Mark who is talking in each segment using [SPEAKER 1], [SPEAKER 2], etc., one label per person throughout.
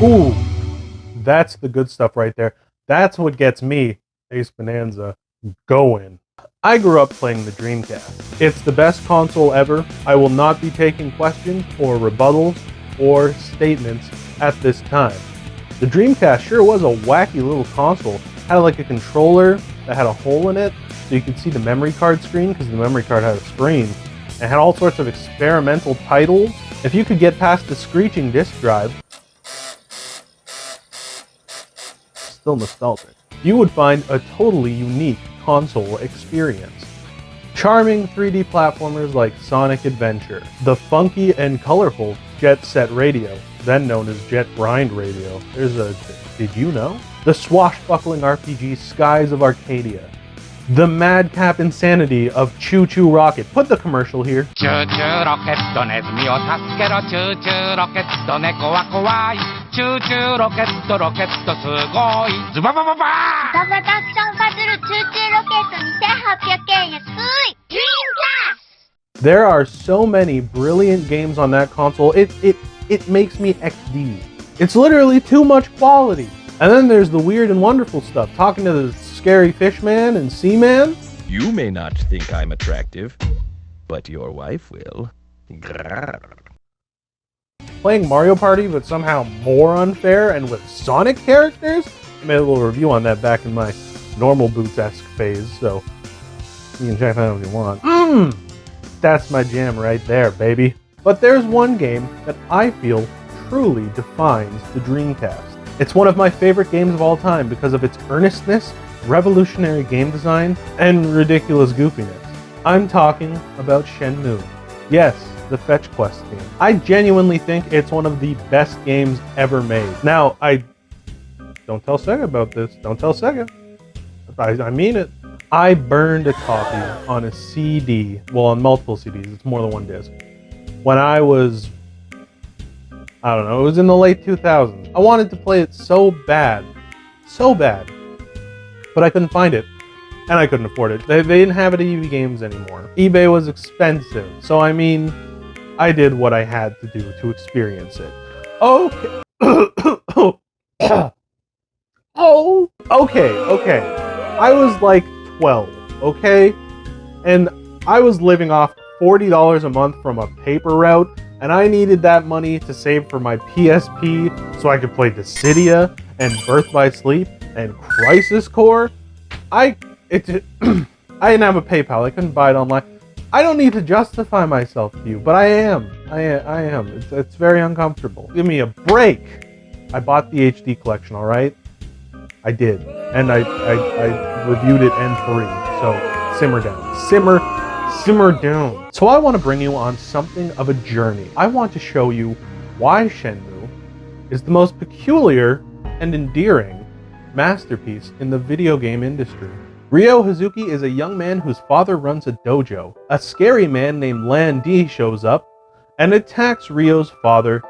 [SPEAKER 1] Ooh, that's the good stuff right there. That's what gets me, AceBonanza, going. I grew up playing the Dreamcast. It's the best console ever. I will not be taking questions or rebuttals or statements at this time. The Dreamcast sure was a wacky little console. It had like a controller that had a hole in it so you could see the memory card screen because the memory card had a screen. It had all sorts of experimental titles. If you could get past the screeching disk drive, still nostalgic, you would find a totally unique console experience. Charming 3D platformers like Sonic Adventure, the funky and colorful Jet Set Radio, then known as Jet Grind Radio. There's a Did You Know? The swashbuckling RPG Skies of Arcadia, the madcap insanity of Choo Choo Rocket. Put the commercial here.
[SPEAKER 2] Choo choo rocket, ネズミを助けろ。チューチューロケット、猫は怖い。チューチューロケット、ロケットすごい。ズババババー。
[SPEAKER 3] ザバタクションパズルチューチューロケット2800円安い。Dreamcast!
[SPEAKER 1] There are so many brilliant games on that console. It makes me XD. It's literally too much quality. And then there's the weird and wonderful stuff. Talking to the scary Fishman and Seaman.
[SPEAKER 4] You may not think I'm attractive, but your wife will.
[SPEAKER 1] Playing Mario Party, but somehow more unfair and with Sonic characters? I made a little review on that back in my normal Boots-esque phase, so you can check that out if you want. That's my jam right there, baby. But there's one game that I feel truly defines the Dreamcast. It's one of my favorite games of all time because of its earnestness, revolutionary game design, and ridiculous goofiness. I'm talking about Shenmue. Yes, the Fetch Quest game. I genuinely think it's one of the best games ever made. Now, don't tell Sega about this. Don't tell Sega. I mean it. I burned a copy on a CD, well, on multiple CDs. It's more than one disc. When I was, I don't know, it was in the late 2000s. I wanted to play it so bad, but I couldn't find it, and I couldn't afford it. They didn't have it at EB Games anymore. eBay was expensive, so I mean, I did what I had to do to experience it. Okay. Okay. I was like 12, okay? And I was living off $40 a month from a paper route, and I needed that money to save for my PSP so I could play Dissidia and Birth by Sleep and Crisis Core. I didn't have a PayPal. I couldn't buy it online. I don't need to justify myself to you, but I am. It's very uncomfortable. Give me a break. I bought the HD collection, all right? I did, and I reviewed it N3. So simmer down. Simmer down. So I want to bring you on something of a journey. I want to show you why Shenmue is the most peculiar and endearing masterpiece in the video game industry. Ryo Hazuki is a young man whose father runs a dojo. A scary man named Lan Di shows up and attacks Ryo's father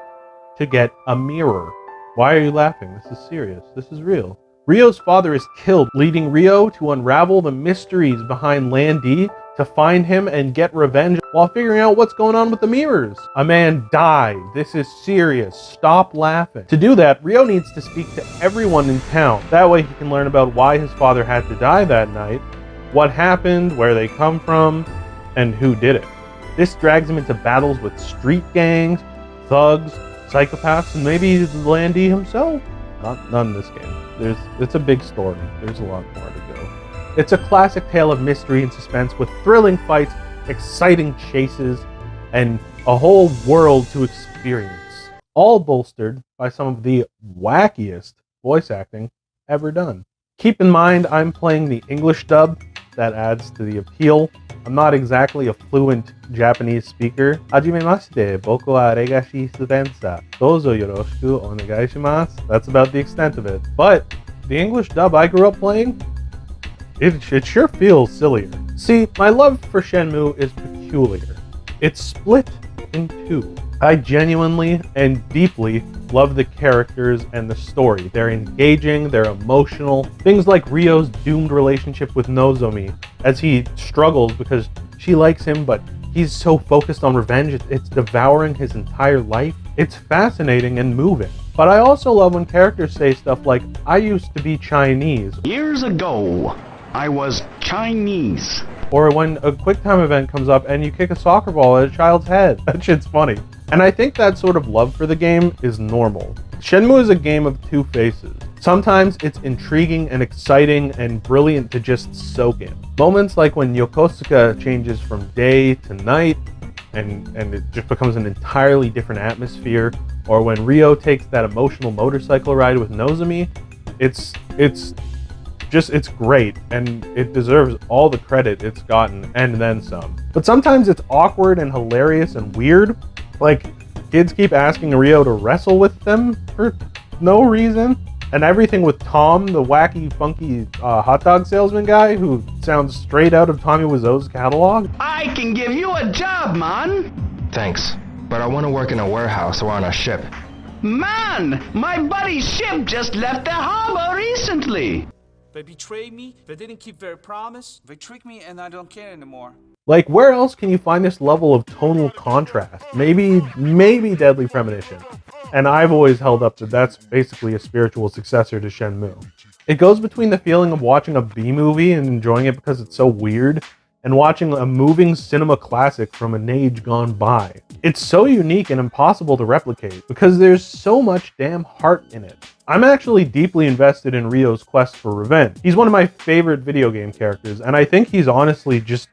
[SPEAKER 1] to get a mirror. Why are you laughing? This is serious. This is real. Ryo's father is killed, leading Ryo to unravel the mysteries behind Lan Di to find him and get revenge while figuring out what's going on with the mirrors. A man died. This is serious. Stop laughing. To do that, Ryo needs to speak to everyone in town. That way he can learn about why his father had to die that night, what happened, where they come from, and who did it. This drags him into battles with street gangs, thugs, psychopaths, and maybe Lan Di himself. Not in this game. It's a big story. There's a lot more to go. It's a classic tale of mystery and suspense with thrilling fights, exciting chases, and a whole world to experience. All bolstered by some of the wackiest voice acting ever done. Keep in mind, I'm playing the English dub. That adds to the appeal. I'm not exactly a fluent Japanese speaker. Hajimemashite, boku wa Regashi Sudensa. Dozo yoroshiku onegai shimasu. That's about the extent of it. But the English dub I grew up playing, it sure feels sillier. See, my love for Shenmue is peculiar. It's split in two. I genuinely and deeply love the characters and the story. They're engaging, they're emotional. Things like Ryo's doomed relationship with Nozomi as he struggles because she likes him, but he's so focused on revenge, it's devouring his entire life. It's fascinating and moving. But I also love when characters say stuff like, I used to be Chinese,
[SPEAKER 5] Years ago, I was Chinese.
[SPEAKER 1] or when a QuickTime event comes up and you kick a soccer ball at a child's head. That shit's funny. And I think that sort of love for the game is normal. Shenmue is a game of two faces. Sometimes it's intriguing and exciting and brilliant to just soak in. Moments like when Yokosuka changes from day to night and it just becomes an entirely different atmosphere, or when Ryo takes that emotional motorcycle ride with Nozomi, it's great, and it deserves all the credit it's gotten and then some. But sometimes it's awkward and hilarious and weird. Like, kids keep asking Ryo to wrestle with them for no reason. And everything with Tom, the wacky, funky hot dog salesman guy who sounds straight out of Tommy Wiseau's catalog.
[SPEAKER 5] I can give you a job, man.
[SPEAKER 6] Thanks, but I want to work in a warehouse or on a ship.
[SPEAKER 5] Man, my buddy's ship just left the harbor recently.
[SPEAKER 7] They betrayed me, they didn't keep their promise, they tricked me, and I don't care anymore.
[SPEAKER 1] Like, where else can you find this level of tonal contrast? Maybe Deadly Premonition. And I've always held up that that's basically a spiritual successor to Shenmue. It goes between the feeling of watching a B-movie and enjoying it because it's so weird, and watching a moving cinema classic from an age gone by. It's so unique and impossible to replicate because there's so much damn heart in it. I'm actually deeply invested in Ryo's quest for revenge. He's one of my favorite video game characters, and I think he's honestly just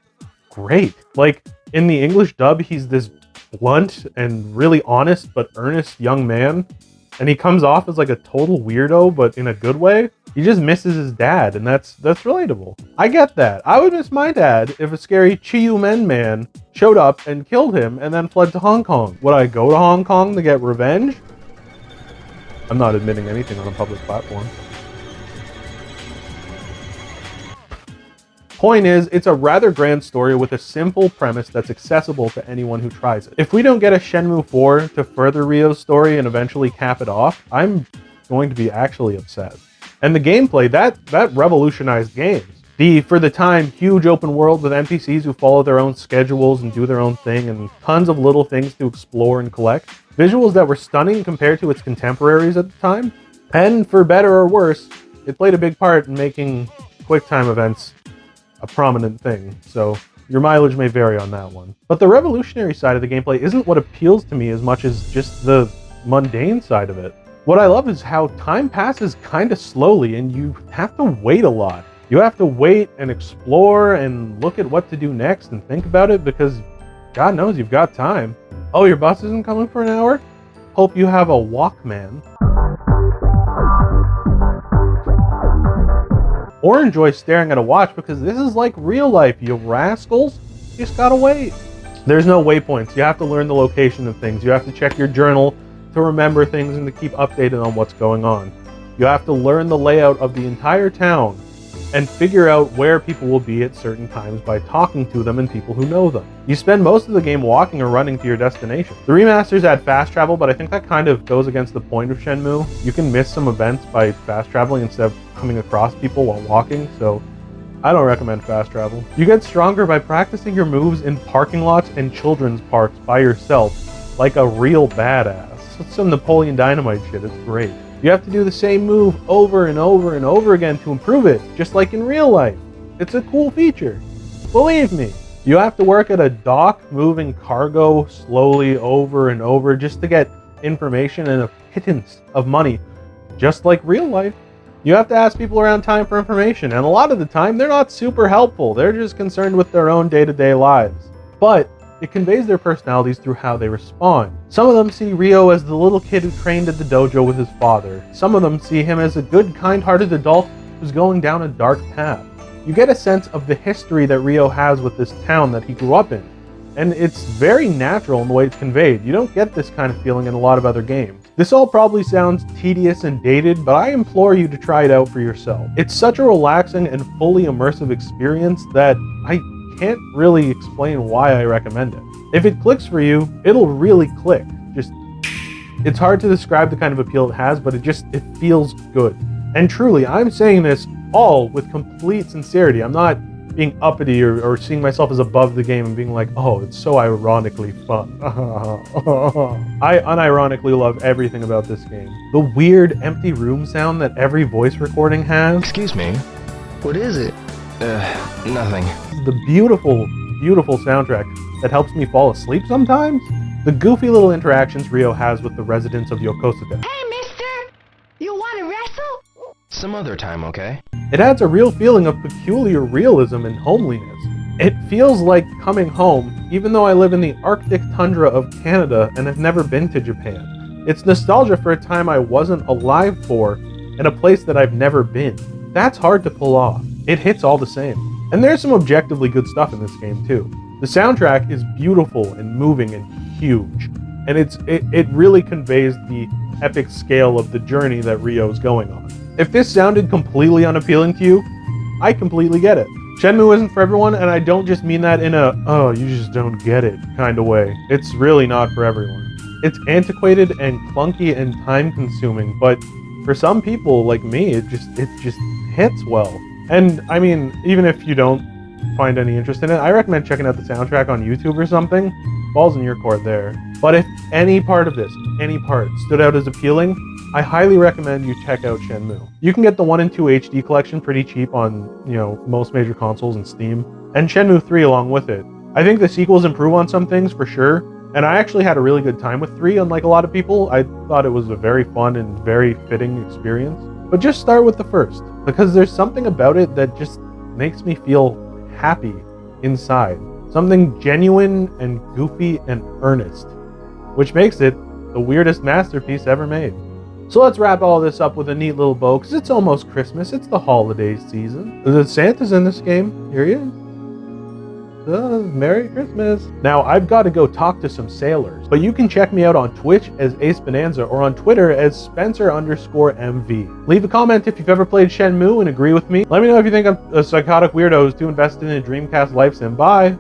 [SPEAKER 1] great. Like, in the English dub, he's this blunt and really honest but earnest young man, and he comes off as like a total weirdo, but in a good way. He just misses his dad, and that's relatable. I get that. I would miss my dad if a scary Chiyu Men man showed up and killed him and then fled to Hong Kong. Would I go to Hong Kong to get revenge? I'm not admitting anything on a public platform. Point is, it's a rather grand story with a simple premise that's accessible to anyone who tries it. If we don't get a Shenmue 4 to further Ryo's story and eventually cap it off, I'm going to be actually upset. And the gameplay, that revolutionized games. The, for the time, huge open world with NPCs who follow their own schedules and do their own thing, and tons of little things to explore and collect. Visuals that were stunning compared to its contemporaries at the time. And for better or worse, it played a big part in making QuickTime events a prominent thing, so your mileage may vary on that one. But the revolutionary side of the gameplay isn't what appeals to me as much as just the mundane side of it. What I love is how time passes kind of slowly and you have to wait a lot. You have to wait and explore and look at what to do next and think about it because God knows you've got time. Oh, your bus isn't coming for an hour? Hope you have a Walkman. Or enjoy staring at a watch because this is like real life, you rascals. You just gotta wait. There's no waypoints. You have to learn the location of things. You have to check your journal to remember things and to keep updated on what's going on. You have to learn the layout of the entire town and figure out where people will be at certain times by talking to them and people who know them. You spend most of the game walking or running to your destination. The remasters add fast travel, but I think that kind of goes against the point of Shenmue. You can miss some events by fast traveling instead of coming across people while walking, so I don't recommend fast travel. You get stronger by practicing your moves in parking lots and children's parks by yourself, like a real badass. It's some Napoleon Dynamite shit, it's great. You have to do the same move over and over and over again to improve it, just like in real life. It's a cool feature. Believe me. You have to work at a dock moving cargo slowly over and over just to get information and a pittance of money, just like real life. You have to ask people around town for information, and a lot of the time they're not super helpful. They're just concerned with their own day-to-day lives. But it conveys their personalities through how they respond. Some of them see Ryo as the little kid who trained at the dojo with his father. Some of them see him as a good, kind-hearted adult who's going down a dark path. You get a sense of the history that Ryo has with this town that he grew up in, and it's very natural in the way it's conveyed. You don't get this kind of feeling in a lot of other games. This all probably sounds tedious and dated, but I implore you to try it out for yourself. It's such a relaxing and fully immersive experience that I can't really explain why I recommend it. If it clicks for you, it'll really click. It's hard to describe the kind of appeal it has, but it feels good. And truly, I'm saying this all with complete sincerity. I'm not being uppity or seeing myself as above the game and being like, oh, it's so ironically fun. I unironically love everything about this game. The weird empty room sound that every voice recording has.
[SPEAKER 6] Excuse me. What is it? Nothing.
[SPEAKER 1] The beautiful, beautiful soundtrack that helps me fall asleep sometimes. The goofy little interactions Rio has with the residents of Yokosuka.
[SPEAKER 3] Hey, mister! You wanna wrestle?
[SPEAKER 6] Some other time, okay?
[SPEAKER 1] It adds a real feeling of peculiar realism and homeliness. It feels like coming home, even though I live in the Arctic tundra of Canada and have never been to Japan. It's nostalgia for a time I wasn't alive for and a place that I've never been. That's hard to pull off. It hits all the same. And there's some objectively good stuff in this game too. The soundtrack is beautiful and moving and huge, and it really conveys the epic scale of the journey that Rio's going on. If this sounded completely unappealing to you, I completely get it. Shenmue isn't for everyone, and I don't just mean that in a, oh, you just don't get it kind of way. It's really not for everyone. It's antiquated and clunky and time-consuming, but for some people like me, it just hits well. And I mean, even if you don't find any interest in it, I recommend checking out the soundtrack on YouTube or something. Ball's in your court there. But if any part of this, any part, stood out as appealing, I highly recommend you check out Shenmue. You can get the 1 and 2 HD collection pretty cheap on, most major consoles and Steam, and Shenmue 3 along with it. I think the sequels improve on some things for sure, and I actually had a really good time with 3, unlike a lot of people. I thought it was a very fun and very fitting experience. But just start with the first, because there's something about it that just makes me feel happy inside. Something genuine and goofy and earnest, which makes it the weirdest masterpiece ever made. So let's wrap all this up with a neat little bow, because it's almost Christmas, it's the holiday season. The Santa's in this game, here he is. Merry Christmas. Now, I've got to go talk to some sailors, but you can check me out on Twitch as AceBonanza or on Twitter as Spencer_MV. Leave a comment if you've ever played Shenmue and agree with me. Let me know if you think I'm a psychotic weirdo who's too invested in a Dreamcast life sim. Bye!